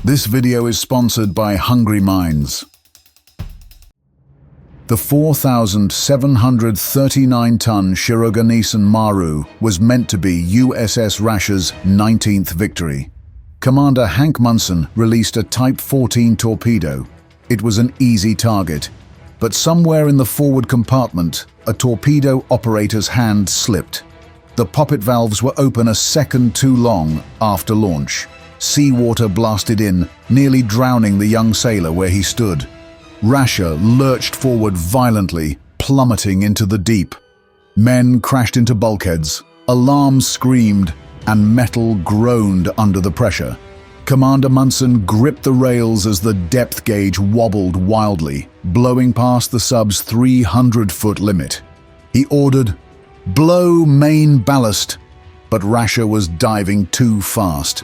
This video is sponsored by Hungry Minds. The 4,739-ton Shiroganesan Maru was meant to be USS Rasher's 19th victory. Commander Hank Munson released a Type 14 torpedo. It was an easy target, but somewhere in the forward compartment, a torpedo operator's hand slipped. The poppet valves were open a second too long after launch. Seawater blasted in, nearly drowning the young sailor where he stood. Rasher lurched forward violently, plummeting into the deep. Men crashed into bulkheads, alarms screamed, and metal groaned under the pressure. Commander Munson gripped the rails as the depth gauge wobbled wildly, blowing past the sub's 300-foot limit. He ordered, "Blow main ballast," but Rasher was diving too fast.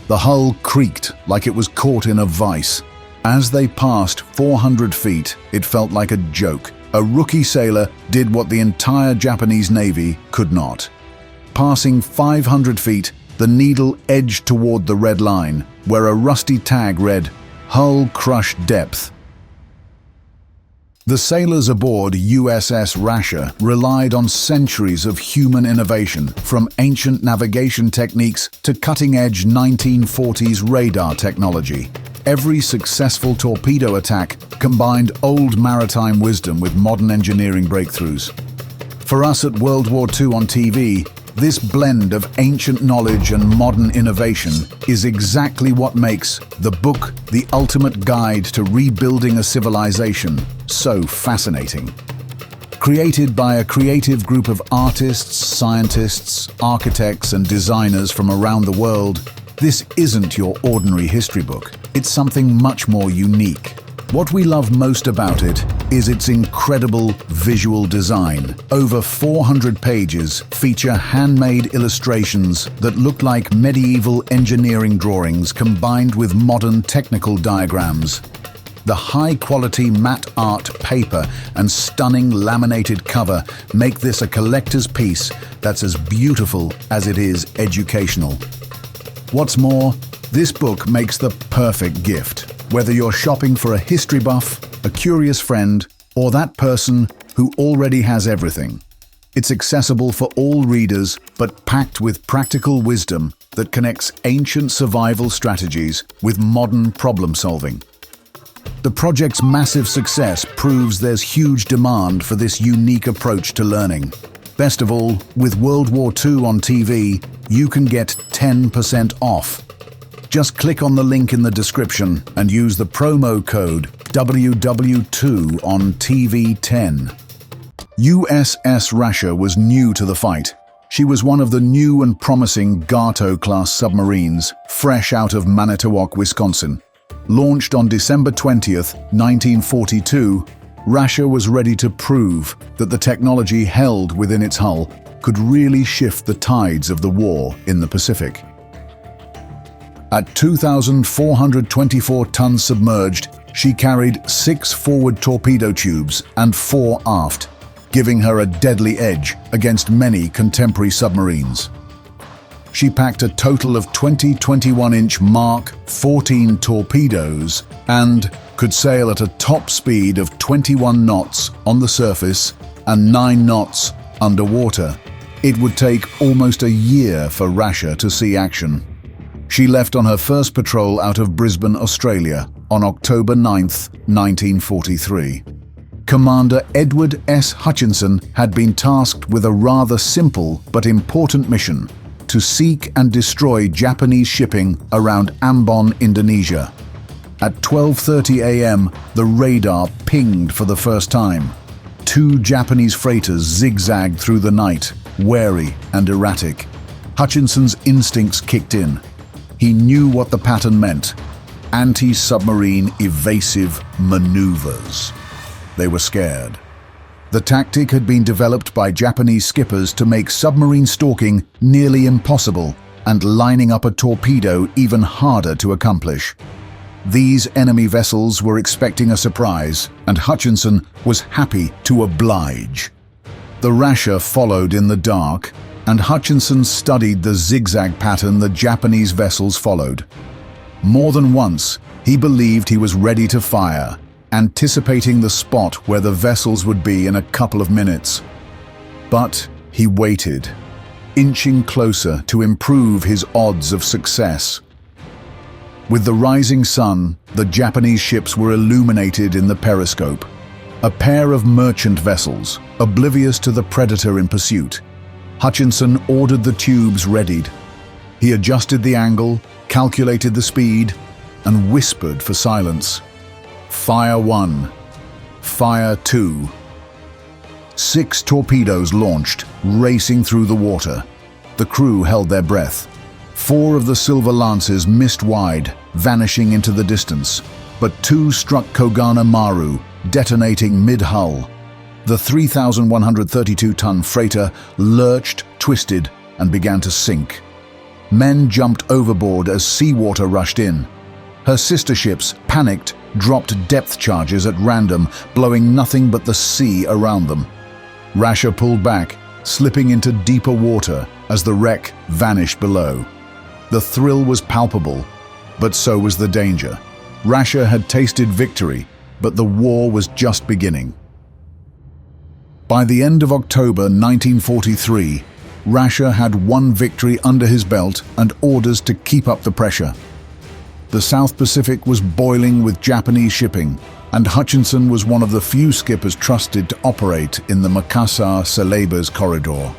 The hull creaked like it was caught in a vice. As they passed 400 feet, it felt like a joke. A rookie sailor did what the entire Japanese Navy could not. Passing 500 feet, the needle edged toward the red line, where a rusty tag read, "Hull Crush Depth." The sailors aboard USS Rasher relied on centuries of human innovation, from ancient navigation techniques to cutting-edge 1940s radar technology. Every successful torpedo attack combined old maritime wisdom with modern engineering breakthroughs. For us at World War II on TV, this blend of ancient knowledge and modern innovation is exactly what makes the book The Ultimate Guide to Rebuilding a Civilization so fascinating. Created by a creative group of artists, scientists, architects, and designers from around the world, this isn't your ordinary history book. It's something much more unique. What we love most about it is its incredible visual design. Over 400 pages feature handmade illustrations that look like medieval engineering drawings combined with modern technical diagrams. The high-quality matte art paper and stunning laminated cover make this a collector's piece that's as beautiful as it is educational. What's more, this book makes the perfect gift. Whether you're shopping for a history buff, a curious friend, or that person who already has everything. It's accessible for all readers, but packed with practical wisdom that connects ancient survival strategies with modern problem solving. The project's massive success proves there's huge demand for this unique approach to learning. Best of all, with World War II on TV, you can get 10% off. Just click on the link in the description and use the promo code WW2 on TV10. USS Rasher was new to the fight. She was one of the new and promising Gato-class submarines, fresh out of Manitowoc, Wisconsin. Launched on December 20th, 1942, Rasher was ready to prove that the technology held within its hull could really shift the tides of the war in the Pacific. At 2,424 tons submerged, she carried 6 forward torpedo tubes and 4 aft, giving her a deadly edge against many contemporary submarines. She packed a total of 20 21-inch Mark 14 torpedoes and could sail at a top speed of 21 knots on the surface and 9 knots underwater. It would take almost a year for Rasher to see action. She left on her first patrol out of Brisbane, Australia, on October 9th, 1943. Commander Edward S. Hutchinson had been tasked with a rather simple but important mission: to seek and destroy Japanese shipping around Ambon, Indonesia. At 12:30 a.m., the radar pinged for the first time. 2 Japanese freighters zigzagged through the night, wary and erratic. Hutchinson's instincts kicked in. He knew what the pattern meant: anti-submarine evasive maneuvers. They were scared. The tactic had been developed by Japanese skippers to make submarine stalking nearly impossible and lining up a torpedo even harder to accomplish. These enemy vessels were expecting a surprise, and Hutchinson was happy to oblige. The Rasher followed in the dark, and Hutchinson studied the zigzag pattern the Japanese vessels followed. More than once, he believed he was ready to fire, anticipating the spot where the vessels would be in a couple of minutes. But he waited, inching closer to improve his odds of success. With the rising sun, the Japanese ships were illuminated in the periscope. A pair of merchant vessels, oblivious to the predator in pursuit. Hutchinson ordered the tubes readied. He adjusted the angle, calculated the speed, and whispered for silence. Fire 1. Fire 2. 6 torpedoes launched, racing through the water. The crew held their breath. 4 of the silver lances missed wide, vanishing into the distance, but 2 struck Shiroganesan Maru, detonating mid-hull. The 3,132-ton freighter lurched, twisted, and began to sink. Men jumped overboard as Seawater rushed in. Her sister ships, panicked, dropped depth charges at random, blowing nothing but the sea around them. Rasher pulled back, slipping into deeper water as the wreck vanished below. The thrill was palpable, but so was the danger. Rasher had tasted victory, but the war was just beginning. By the end of October 1943, Rasher had one victory under his belt and orders to keep up the pressure. The South Pacific was boiling with Japanese shipping, and Hutchinson was one of the few skippers trusted to operate in the Makassar-Celebes corridor,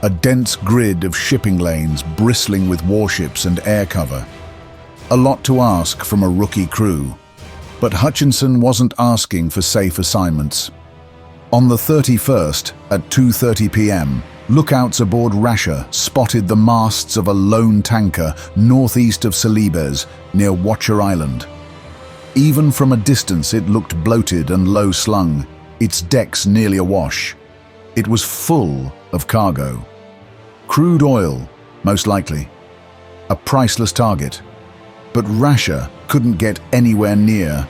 a dense grid of shipping lanes bristling with warships and air cover. A lot to ask from a rookie crew, but Hutchinson wasn't asking for safe assignments. On the 31st, at 2:30 p.m., lookouts aboard Rasher spotted the masts of a lone tanker northeast of Celebes, near Watcher Island. Even from a distance it looked bloated and low-slung, its decks nearly awash. It was full of cargo. Crude oil, most likely. A priceless target. But Rasher couldn't get anywhere near.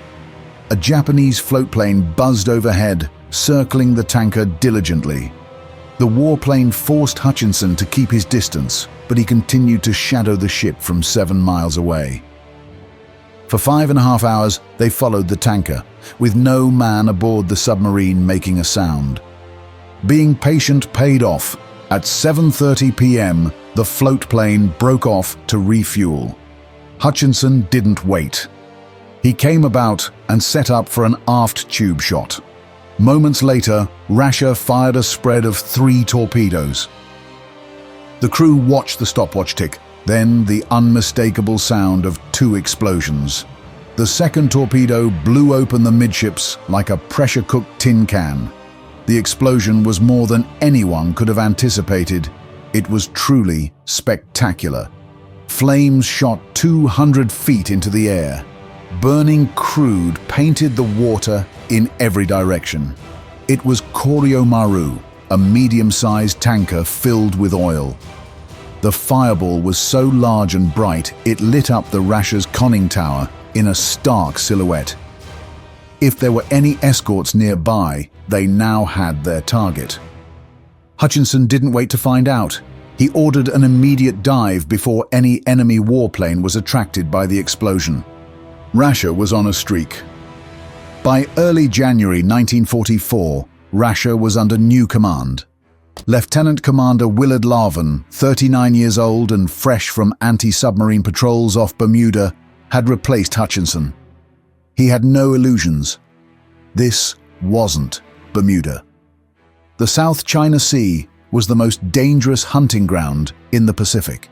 A Japanese floatplane buzzed overhead, circling the tanker diligently. The warplane forced Hutchinson to keep his distance, but he continued to shadow the ship from 7 miles away. For 5.5 hours, they followed the tanker, with no man aboard the submarine making a sound. Being patient paid off. At 7:30 p.m., the floatplane broke off to refuel. Hutchinson didn't wait. He came about and set up for an aft tube shot. Moments later, Rasher fired a spread of 3 torpedoes. The crew watched the stopwatch tick, then the unmistakable sound of 2 explosions. The second torpedo blew open the midships like a pressure-cooked tin can. The explosion was more than anyone could have anticipated. It was truly spectacular. Flames shot 200 feet into the air. Burning crude painted the water in every direction. It was Shiroganesan Maru, a medium-sized tanker filled with oil. The fireball was so large and bright it lit up the Rasher's conning tower in a stark silhouette. If there were any escorts nearby, they now had their target. Hutchinson didn't wait to find out. He ordered an immediate dive before any enemy warplane was attracted by the explosion. Rasher was on a streak. By early January 1944, Rasher was under new command. Lieutenant Commander Willard Larvin, 39 years old and fresh from anti-submarine patrols off Bermuda, had replaced Hutchinson. He had no illusions. This wasn't Bermuda. The South China Sea was the most dangerous hunting ground in the Pacific.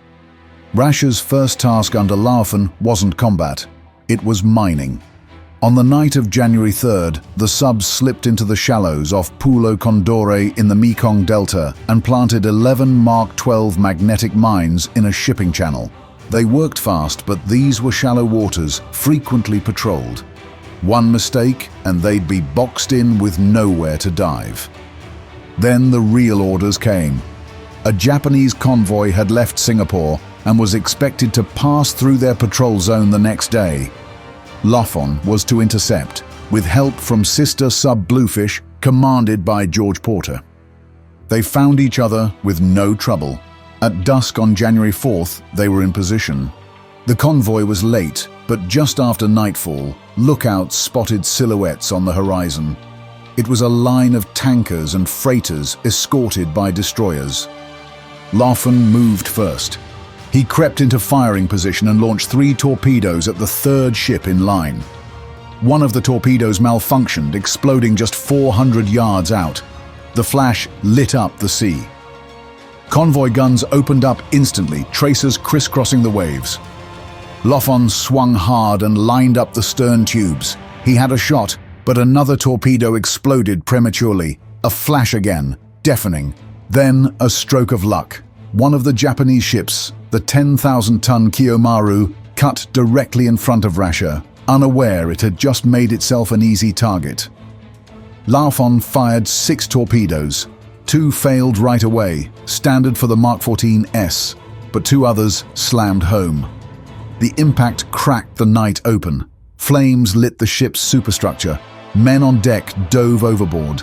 Rasher's first task under Larvin wasn't combat, it was mining. On the night of January 3rd, the sub slipped into the shallows off Pulo Condore in the Mekong Delta and planted 11 Mark 12 magnetic mines in a shipping channel. They worked fast, but these were shallow waters, frequently patrolled. One mistake and they'd be boxed in with nowhere to dive. Then the real orders came. A Japanese convoy had left Singapore and was expected to pass through their patrol zone the next day. Larvin was to intercept, with help from sister sub Bluefish, commanded by George Porter. They found each other with no trouble. At dusk on January 4th, they were in position. The convoy was late, But just after nightfall, lookouts spotted silhouettes on the horizon. It was a line of tankers and freighters escorted by destroyers. Larfin moved first. He crept into firing position and launched 3 torpedoes at the third ship in line. One of the torpedoes malfunctioned, exploding just 400 yards out. The flash lit up the sea. Convoy guns opened up instantly, tracers crisscrossing the waves. Larfin swung hard and lined up the stern tubes. He had a shot, but another torpedo exploded prematurely. A flash again, deafening. Then a stroke of luck. One of the Japanese ships, the 10,000-ton Kiyomaru, cut directly in front of Rasher, unaware it had just made itself an easy target. Larfin fired 6 torpedoes. 2 failed right away, standard for the Mark 14S, but 2 others slammed home. The impact cracked the night open. Flames lit the ship's superstructure. Men on deck dove overboard.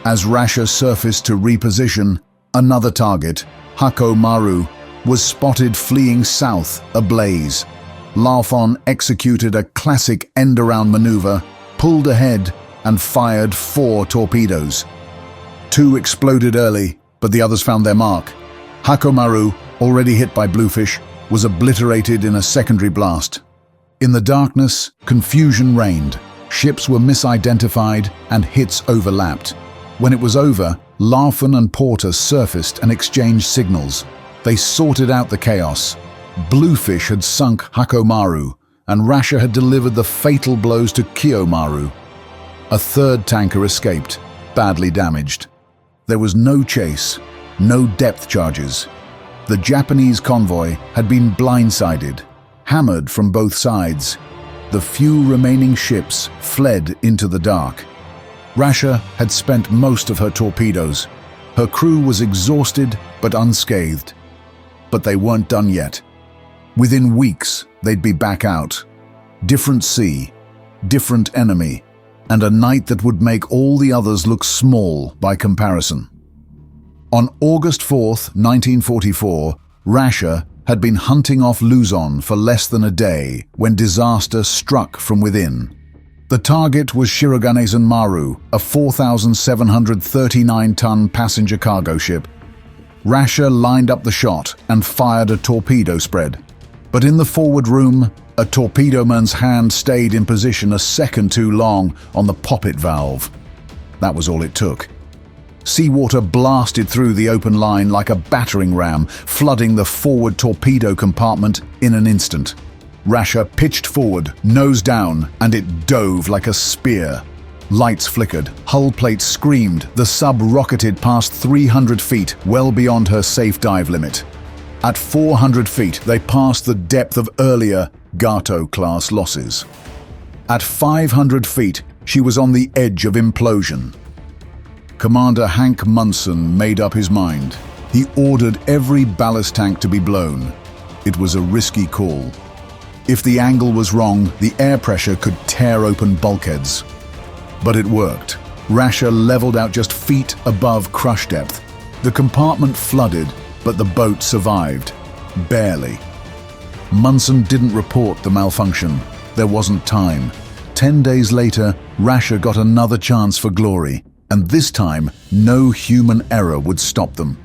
As Rasher surfaced to reposition, another target, Hako Maru, was spotted fleeing south, ablaze. Larfin executed a classic end-around maneuver, pulled ahead, and fired 4 torpedoes. 2 exploded early, but the others found their mark. Hako Maru, already hit by bluefish, was obliterated in a secondary blast. In the darkness, confusion reigned. Ships were misidentified and hits overlapped. When it was over, Larfin and Porter surfaced and exchanged signals. They sorted out the chaos. Bluefish had sunk Hako Maru, and Rasher had delivered the fatal blows to Kiyomaru. A third tanker escaped, badly damaged. There was no chase, no depth charges. The Japanese convoy had been blindsided, hammered from both sides. The few remaining ships fled into the dark. Rasher had spent most of her torpedoes. Her crew was exhausted but unscathed. But they weren't done yet. Within weeks, they'd be back out. Different sea, different enemy, and a night that would make all the others look small by comparison. On August 4th, 1944, Rasher had been hunting off Luzon for less than a day when disaster struck from within. The target was Shiroganesan Maru, a 4,739-ton passenger cargo ship. Rasher lined up the shot and fired a torpedo spread. But in the forward room, a torpedoman's hand stayed in position a second too long on the poppet valve. That was all it took. Seawater blasted through the open line like a battering ram, flooding the forward torpedo compartment in an instant. Rasher pitched forward, nose down, and it dove like a spear. Lights flickered, hull plates screamed, the sub rocketed past 300 feet, well beyond her safe dive limit. At 400 feet, they passed the depth of earlier Gato-class losses. At 500 feet, she was on the edge of implosion. Commander Hank Munson made up his mind. He ordered every ballast tank to be blown. It was a risky call. If the angle was wrong, the air pressure could tear open bulkheads. But it worked. Rasher leveled out just feet above crush depth. The compartment flooded, but the boat survived. Barely. Munson didn't report the malfunction. There wasn't time. 10 days later, Rasher got another chance for glory. And this time, no human error would stop them.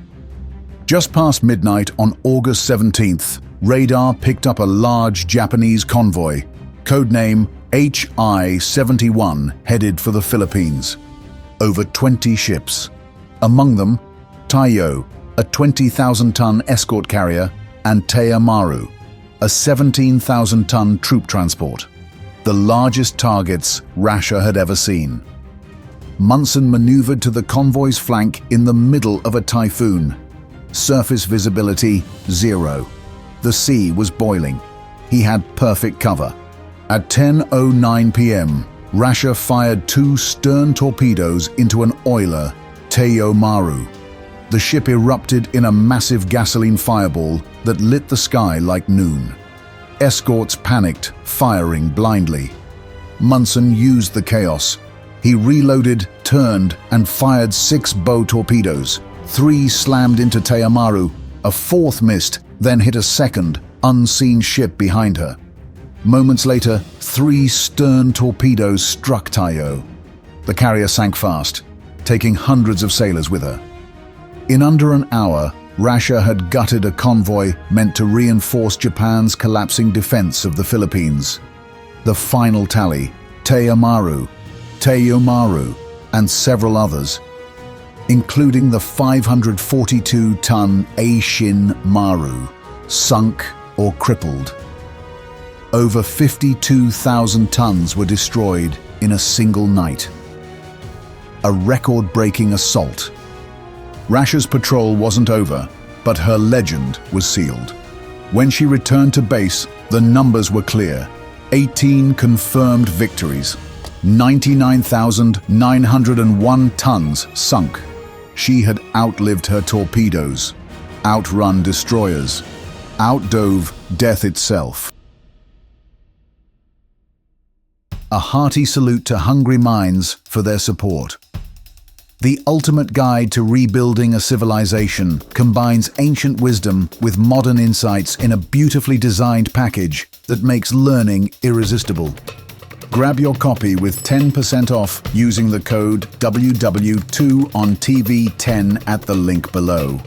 Just past midnight on August 17th, radar picked up a large Japanese convoy, codename HI-71, headed for the Philippines. Over 20 ships. Among them, Taiyo, a 20,000-ton escort carrier, and Taya Maru, a 17,000-ton troop transport. The largest targets Rasher had ever seen. Munson maneuvered to the convoy's flank in the middle of a typhoon. Surface visibility, 0. The sea was boiling. He had perfect cover. At 10:09 p.m., Rasher fired 2 stern torpedoes into an oiler, Taiyo Maru. The ship erupted in a massive gasoline fireball that lit the sky like noon. Escorts panicked, firing blindly. Munson used the chaos. He reloaded, turned, and fired 6 bow torpedoes. 3 slammed into Taiyo Maru, a 4th missed, then hit a second, unseen ship behind her. Moments later, 3 stern torpedoes struck Taiyo. The carrier sank fast, taking hundreds of sailors with her. In under an hour, Rasher had gutted a convoy meant to reinforce Japan's collapsing defense of the Philippines. The final tally, Taiyo Maru, and several others, including the 542-ton Eishin Maru, sunk or crippled. Over 52,000 tons were destroyed in a single night. A record-breaking assault. Rasher's patrol wasn't over, but her legend was sealed. When she returned to base, the numbers were clear. 18 confirmed victories, 99,901 tons sunk. She had outlived her torpedoes, outrun destroyers, outdove death itself. A hearty salute to hungry minds for their support. The ultimate guide to rebuilding a civilization combines ancient wisdom with modern insights in a beautifully designed package that makes learning irresistible. Grab your copy with 10% off using the code WW2 on TV10 at the link below.